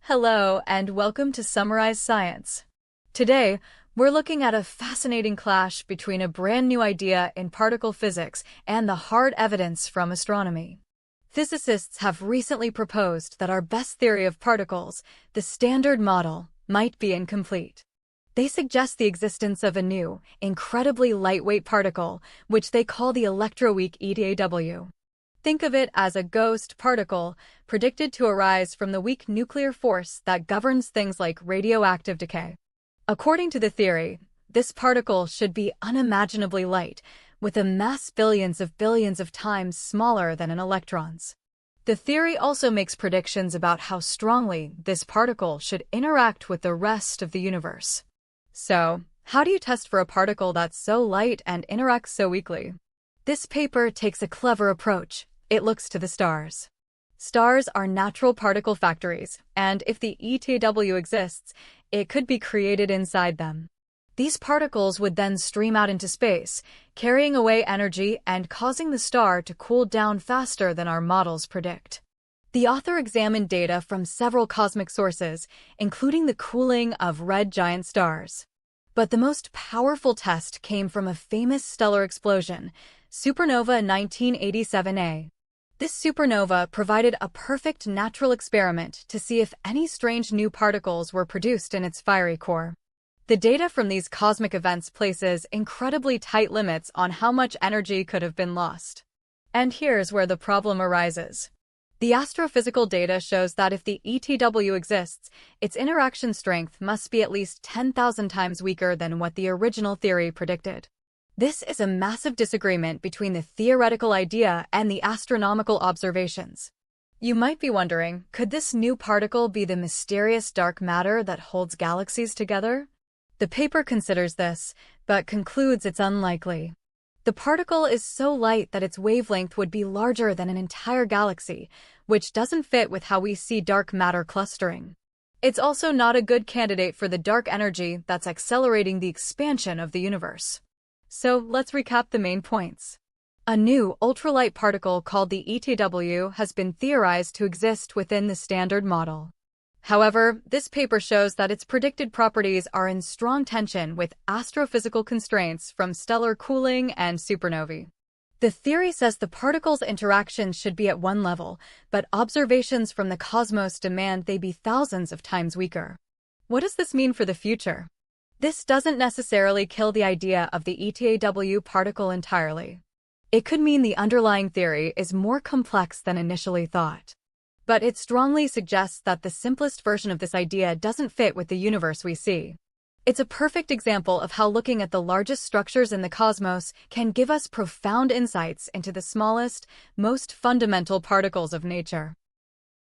Hello, and welcome to Summarize Science. Today, we're looking at a fascinating clash between a brand new idea in particle physics and the hard evidence from astronomy. Physicists have recently proposed that our best theory of particles, the Standard Model, might be incomplete. They suggest the existence of a new, incredibly lightweight particle, which they call the electroweak eta-w. Think of it as a ghost particle predicted to arise from the weak nuclear force that governs things like radioactive decay. According to the theory, this particle should be unimaginably light, with a mass billions of times smaller than an electron's. The theory also makes predictions about how strongly this particle should interact with the rest of the universe. So, how do you test for a particle that's so light and interacts so weakly? This paper takes a clever approach. It looks to the stars. Stars are natural particle factories, and if the eta-w exists, it could be created inside them. These particles would then stream out into space, carrying away energy and causing the star to cool down faster than our models predict. The author examined data from several cosmic sources, including the cooling of red giant stars. But the most powerful test came from a famous stellar explosion, supernova 1987A. This supernova provided a perfect natural experiment to see if any strange new particles were produced in its fiery core. The data from these cosmic events places incredibly tight limits on how much energy could have been lost. And here's where the problem arises. The astrophysical data shows that if the eta-w exists, its interaction strength must be at least 10,000 times weaker than what the original theory predicted. This is a massive disagreement between the theoretical idea and the astronomical observations. You might be wondering, could this new particle be the mysterious dark matter that holds galaxies together? The paper considers this, but concludes it's unlikely. The particle is so light that its wavelength would be larger than an entire galaxy, which doesn't fit with how we see dark matter clustering. It's also not a good candidate for the dark energy that's accelerating the expansion of the universe. So let's recap the main points. A new ultralight particle called the eta-w has been theorized to exist within the Standard Model. However, this paper shows that its predicted properties are in strong tension with astrophysical constraints from stellar cooling and supernovae. The theory says the particles' interactions should be at one level, but observations from the cosmos demand they be thousands of times weaker. What does this mean for the future? This doesn't necessarily kill the idea of the eta-w particle entirely. It could mean the underlying theory is more complex than initially thought. But it strongly suggests that the simplest version of this idea doesn't fit with the universe we see. It's a perfect example of how looking at the largest structures in the cosmos can give us profound insights into the smallest, most fundamental particles of nature.